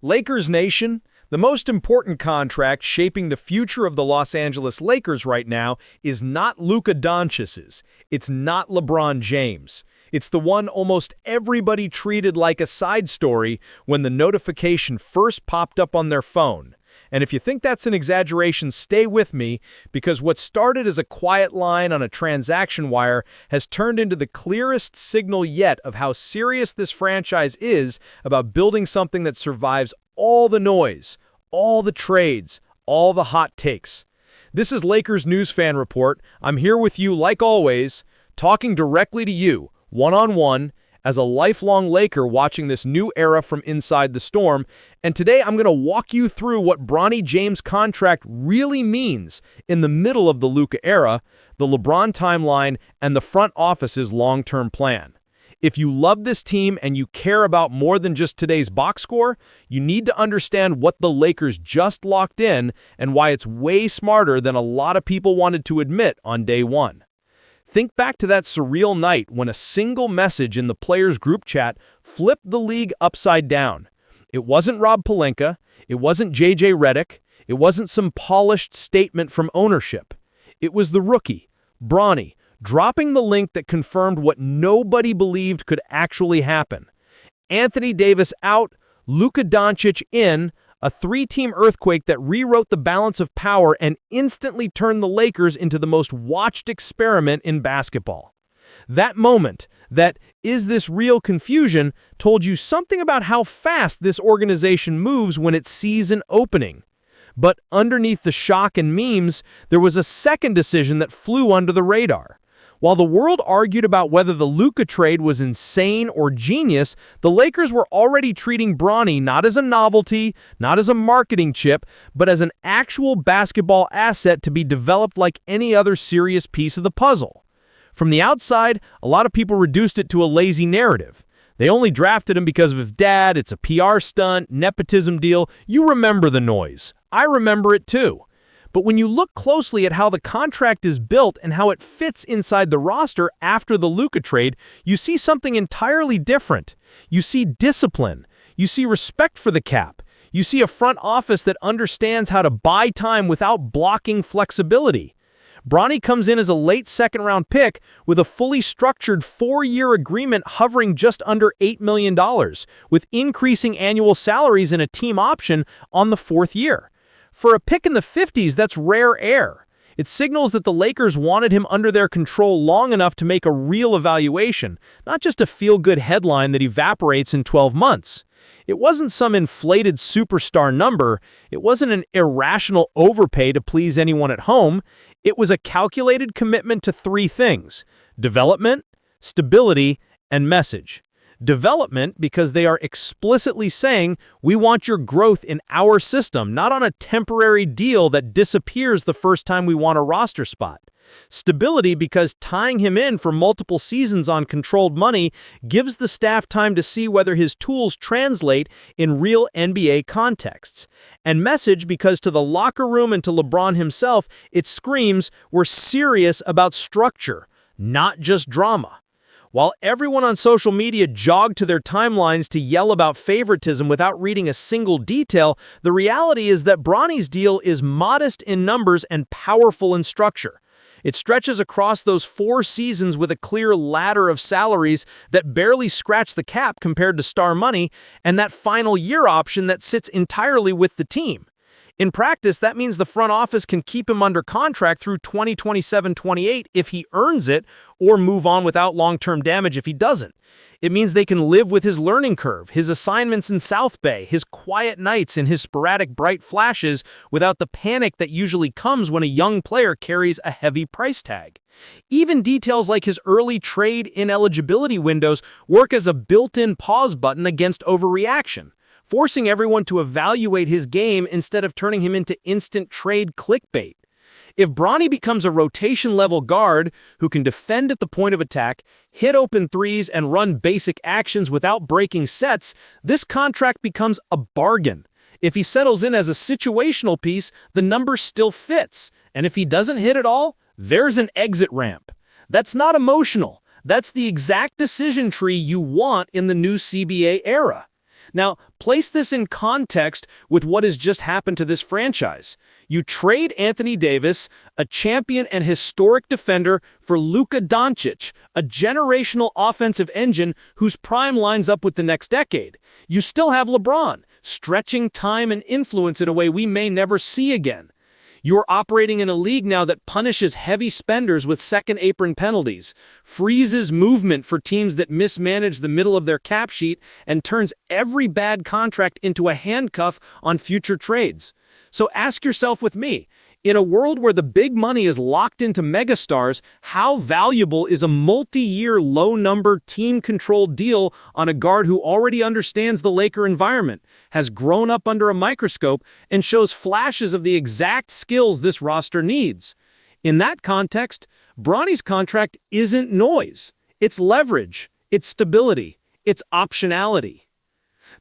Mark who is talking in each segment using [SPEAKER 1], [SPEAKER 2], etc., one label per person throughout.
[SPEAKER 1] Lakers Nation, the most important contract shaping the future of the Los Angeles Lakers right now is not Luca Doncic's. It's not LeBron James. It's the one almost everybody treated like a side story when the notification first popped up on their phone. And if you think that's an exaggeration, stay with me, because what started as a quiet line on a transaction wire has turned into the clearest signal yet of how serious this franchise is about building something that survives all the noise, all the trades, all the hot takes. This is Lakers News Fan Report. I'm here with you, like always, talking directly to you, one-on-one, as a lifelong Laker watching this new era from inside the storm, and today I'm going to walk you through what Bronny James' contract really means in the middle of the Luca era, the LeBron timeline, and the front office's long-term plan. If you love this team and you care about more than just today's box score, you need to understand what the Lakers just locked in and why it's way smarter than a lot of people wanted to admit on day one. Think back to that surreal night when a single message in the players' group chat flipped the league upside down. It wasn't Rob Pelinka, it wasn't J.J. Redick, it wasn't some polished statement from ownership. It was the rookie, Bronny, dropping the link that confirmed what nobody believed could actually happen. Anthony Davis out, Luka Doncic in, a three-team earthquake that rewrote the balance of power and instantly turned the Lakers into the most watched experiment in basketball. That moment, that "is this real" confusion, told you something about how fast this organization moves when it sees an opening. But underneath the shock and memes, there was a second decision that flew under the radar. While the world argued about whether the Luca trade was insane or genius, the Lakers were already treating Bronny not as a novelty, not as a marketing chip, but as an actual basketball asset to be developed like any other serious piece of the puzzle. From the outside, a lot of people reduced it to a lazy narrative. They only drafted him because of his dad, it's a PR stunt, nepotism deal. You remember the noise. I remember it too. But when you look closely at how the contract is built and how it fits inside the roster after the Luca trade, you see something entirely different. You see discipline. You see respect for the cap. You see a front office that understands how to buy time without blocking flexibility. Bronny comes in as a late second-round pick with a fully structured 4-year agreement hovering just under $8 million, with increasing annual salaries and a team option on the 4th year. For a pick in the 50s, that's rare air. It signals that the Lakers wanted him under their control long enough to make a real evaluation, not just a feel-good headline that evaporates in 12 months. It wasn't some inflated superstar number. It wasn't an irrational overpay to please anyone at home. It was a calculated commitment to 3 things: development, stability, and message. Development, because they are explicitly saying, we want your growth in our system, not on a temporary deal that disappears the first time we want a roster spot. Stability, because tying him in for multiple seasons on controlled money gives the staff time to see whether his tools translate in real NBA contexts. And message, because to the locker room and to LeBron himself, it screams, we're serious about structure, not just drama. While everyone on social media jogged to their timelines to yell about favoritism without reading a single detail, the reality is that Bronny's deal is modest in numbers and powerful in structure. It stretches across those 4 seasons with a clear ladder of salaries that barely scratch the cap compared to star money, and that final year option that sits entirely with the team. In practice, that means the front office can keep him under contract through 2027-28 if he earns it, or move on without long-term damage if he doesn't. It means they can live with his learning curve, his assignments in South Bay, his quiet nights and his sporadic bright flashes without the panic that usually comes when a young player carries a heavy price tag. Even details like his early trade ineligibility windows work as a built-in pause button against overreaction, forcing everyone to evaluate his game instead of turning him into instant trade clickbait. If Bronny becomes a rotation-level guard who can defend at the point of attack, hit open threes, and run basic actions without breaking sets, this contract becomes a bargain. If he settles in as a situational piece, the number still fits. And if he doesn't hit at all, there's an exit ramp. That's not emotional. That's the exact decision tree you want in the new CBA era.
[SPEAKER 2] Now, place this in context with what has just happened to this franchise. You trade Anthony Davis, a champion and historic defender, for Luca Doncic, a generational offensive engine whose prime lines up with the next decade. You still have LeBron, stretching time and influence in a way we may never see again. You're operating in a league now that punishes heavy spenders with second apron penalties, freezes movement for teams that mismanage the middle of their cap sheet, and turns every bad contract into a handcuff on future trades. So ask yourself with me, in a world where the big money is locked into megastars, how valuable is a multi-year, low-number, team-controlled deal on a guard who already understands the Laker environment, has grown up under a microscope, and shows flashes of the exact skills this roster needs? In that context, Bronny's contract isn't noise. It's leverage, it's stability, it's optionality.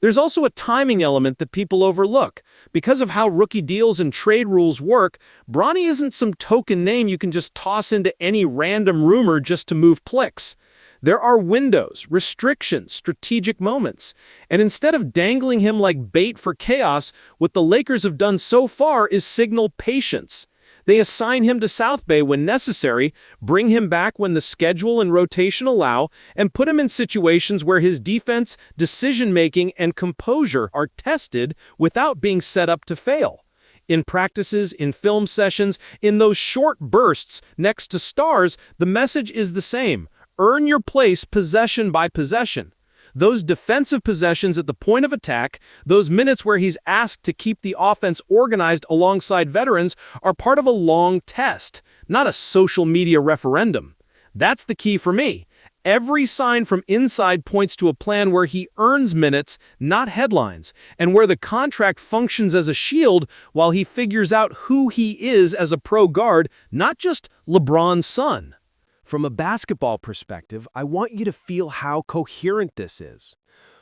[SPEAKER 2] There's also a timing element that people overlook. Because of how rookie deals and trade rules work, Bronny isn't some token name you can just toss into any random rumor just to move clicks. There are windows, restrictions, strategic moments. And instead of dangling him like bait for chaos, what the Lakers have done so far is signal patience. They assign him to South Bay when necessary, bring him back when the schedule and rotation allow, and put him in situations where his defense, decision-making, and composure are tested without being set up to fail. In practices, in film sessions, in those short bursts next to stars, the message is the same. Earn your place possession by possession. Those defensive possessions at the point of attack, those minutes where he's asked to keep the offense organized alongside veterans, are part of a long test, not a social media referendum. That's the key for me. Every sign from inside points to a plan where he earns minutes, not headlines, and where the contract functions as a shield while he figures out who he is as a pro guard, not just LeBron's son.
[SPEAKER 3] From a basketball perspective, I want you to feel how coherent this is.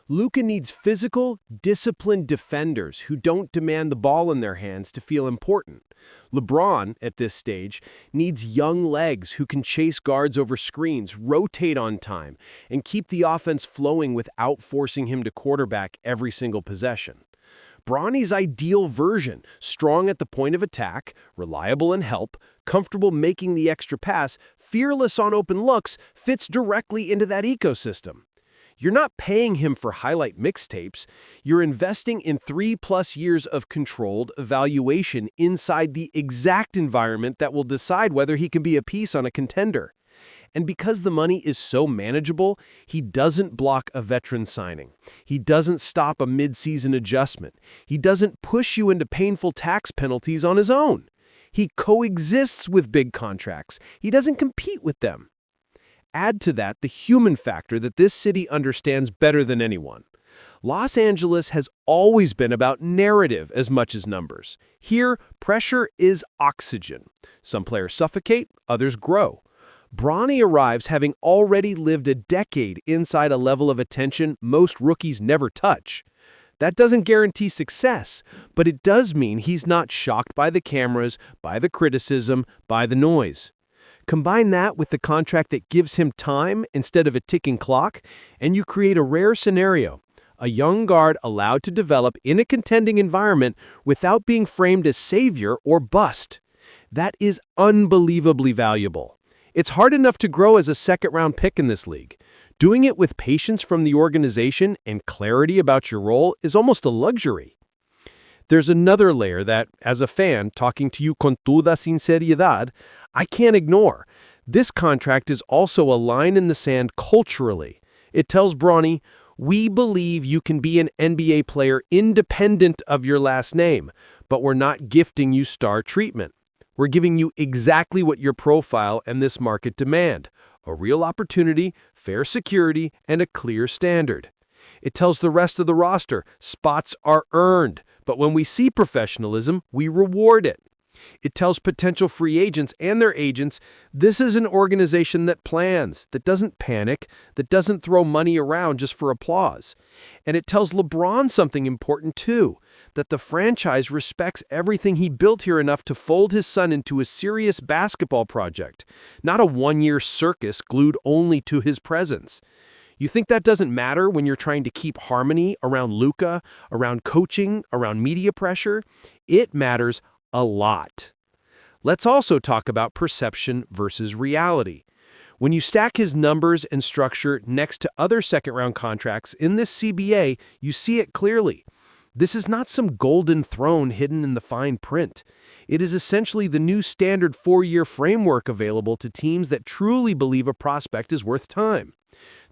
[SPEAKER 3] Luca needs physical, disciplined defenders who don't demand the ball in their hands to feel important. LeBron, at this stage, needs young legs who can chase guards over screens, rotate on time, and keep the offense flowing without forcing him to quarterback every single possession. Bronny's ideal version, strong at the point of attack, reliable in help, comfortable making the extra pass, fearless on open looks, fits directly into that ecosystem. You're not paying him for highlight mixtapes. You're investing in 3+ years of controlled evaluation inside the exact environment that will decide whether he can be a piece on a contender. And because the money is so manageable, he doesn't block a veteran signing. He doesn't stop a mid-season adjustment. He doesn't push you into painful tax penalties on his own. He coexists with big contracts. He doesn't compete with them. Add to that the human factor that this city understands better than anyone. Los Angeles has always been about narrative as much as numbers. Here, pressure is oxygen. Some players suffocate, others grow. Bronny arrives having already lived a decade inside a level of attention most rookies never touch. That doesn't guarantee success, but it does mean he's not shocked by the cameras, by the criticism, by the noise. Combine that with the contract that gives him time instead of a ticking clock, and you create a rare scenario. A young guard allowed to develop in a contending environment without being framed as savior or bust. That is unbelievably valuable. It's hard enough to grow as a second-round pick in this league. Doing it with patience from the organization and clarity about your role is almost a luxury. There's another layer that, as a fan, talking to you con toda sinceridad, I can't ignore. This contract is also a line in the sand culturally. It tells Bronny, we believe you can be an NBA player independent of your last name, but we're not gifting you star treatment. We're giving you exactly what your profile and this market demand, a real opportunity, fair security, and a clear standard. It tells the rest of the roster, spots are earned, but when we see professionalism, we reward it. It tells potential free agents and their agents, this is an organization that plans, that doesn't panic, that doesn't throw money around just for applause. And it tells LeBron something important too, that the franchise respects everything he built here enough to fold his son into a serious basketball project, not a one-year circus glued only to his presence. You think that doesn't matter when you're trying to keep harmony around Luca, around coaching, around media pressure? It matters a lot. Let's also talk about perception versus reality. When you stack his numbers and structure next to other second-round contracts in this CBA, you see it clearly. This is not some golden throne hidden in the fine print. It is essentially the new standard 4-year framework available to teams that truly believe a prospect is worth time.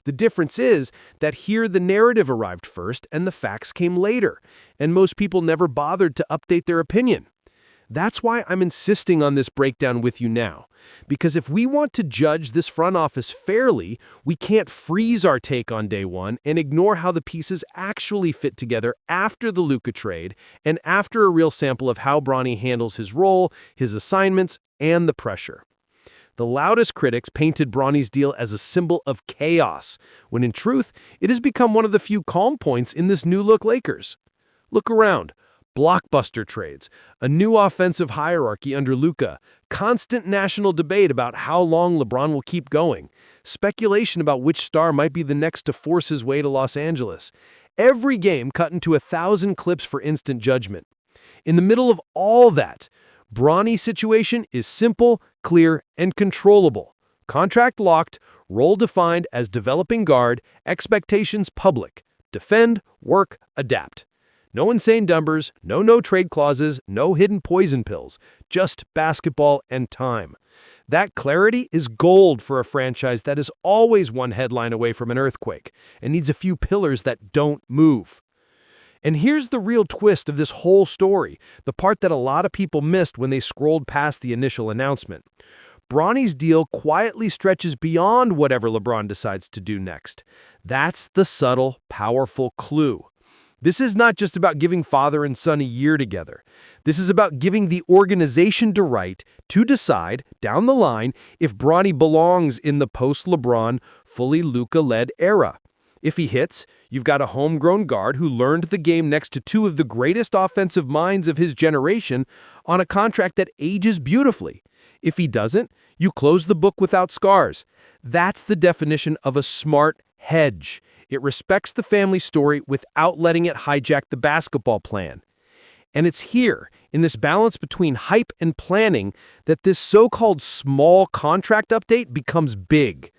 [SPEAKER 3] The difference is that here the narrative arrived first and the facts came later, and most people never bothered to update their opinion. That's why I'm insisting on this breakdown with you now, because if we want to judge this front office fairly, we can't freeze our take on day one and ignore how the pieces actually fit together after the Luca trade and after a real sample of how Bronny handles his role, his assignments, and the pressure. The loudest critics painted Bronny's deal as a symbol of chaos, when in truth, it has become one of the few calm points in this new-look Lakers. Look around. Blockbuster trades, a new offensive hierarchy under Luca, constant national debate about how long LeBron will keep going, speculation about which star might be the next to force his way to Los Angeles. Every game cut into 1,000 clips for instant judgment. In the middle of all that, Bronny's situation is simple, clear, and controllable. Contract locked, role defined as developing guard, expectations public. Defend, work, adapt. No insane numbers, no trade clauses, no hidden poison pills, just basketball and time. That clarity is gold for a franchise that is always one headline away from an earthquake and needs a few pillars that don't move. And here's the real twist of this whole story, the part that a lot of people missed when they scrolled past the initial announcement. Bronny's deal quietly stretches beyond whatever LeBron decides to do next. That's the subtle, powerful clue. This is not just about giving father and son a year together. This is about giving the organization the right to decide, down the line, if Bronny belongs in the post-LeBron, fully Luca-led era. If he hits, you've got a homegrown guard who learned the game next to two of the greatest offensive minds of his generation on a contract that ages beautifully. If he doesn't, you close the book without scars. That's the definition of a smart hedge. It respects the family story without letting it hijack the basketball plan. And it's here, in this balance between hype and planning, that this so-called small contract update becomes big.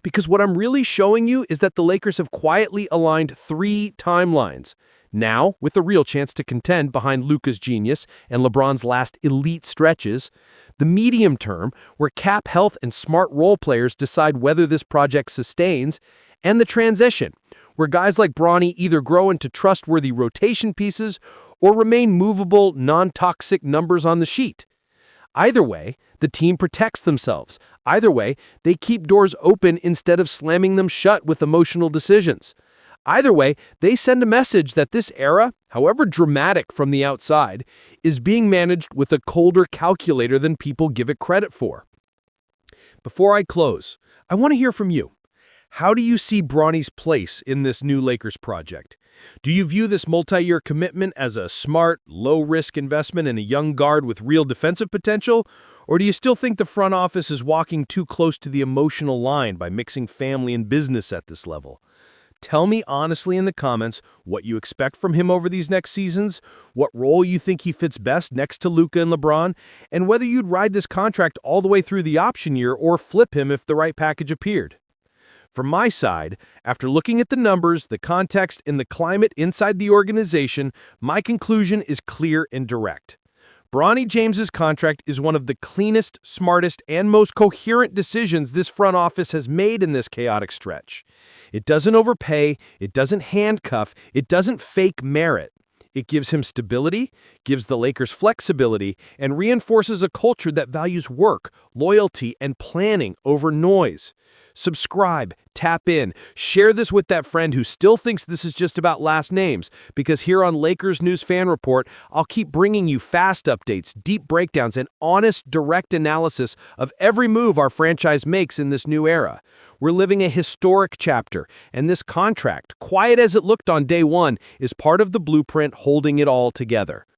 [SPEAKER 3] Because what I'm really showing you is that the Lakers have quietly aligned 3 timelines. Now, with a real chance to contend behind Luca's genius and LeBron's last elite stretches, the medium term, where cap health and smart role players decide whether this project sustains, and the transition, where guys like Bronny either grow into trustworthy rotation pieces or remain movable, non-toxic numbers on the sheet. Either way, the team protects themselves. Either way, they keep doors open instead of slamming them shut with emotional decisions. Either way, they send a message that this era, however dramatic from the outside, is being managed with a colder calculator than people give it credit for. Before I close, I want to hear from you. How do you see Bronny's place in this new Lakers project? Do you view this multi-year commitment as a smart, low-risk investment in a young guard with real defensive potential? Or do you still think the front office is walking too close to the emotional line by mixing family and business at this level? Tell me honestly in the comments what you expect from him over these next seasons, what role you think he fits best next to Luca and LeBron, and whether you'd ride this contract all the way through the option year or flip him if the right package appeared. From my side, after looking at the numbers, the context, and the climate inside the organization, my conclusion is clear and direct. Bronny James's contract is one of the cleanest, smartest, and most coherent decisions this front office has made in this chaotic stretch. It doesn't overpay, it doesn't handcuff, it doesn't fake merit. It gives him stability, gives the Lakers flexibility, and reinforces a culture that values work, loyalty, and planning over noise. Subscribe, tap in, share this with that friend who still thinks this is just about last names, because here on Lakers News Fan Report, I'll keep bringing you fast updates, deep breakdowns, and honest, direct analysis of every move our franchise makes in this new era. We're living a historic chapter, and this contract, quiet as it looked on day one, is part of the blueprint holding it all together.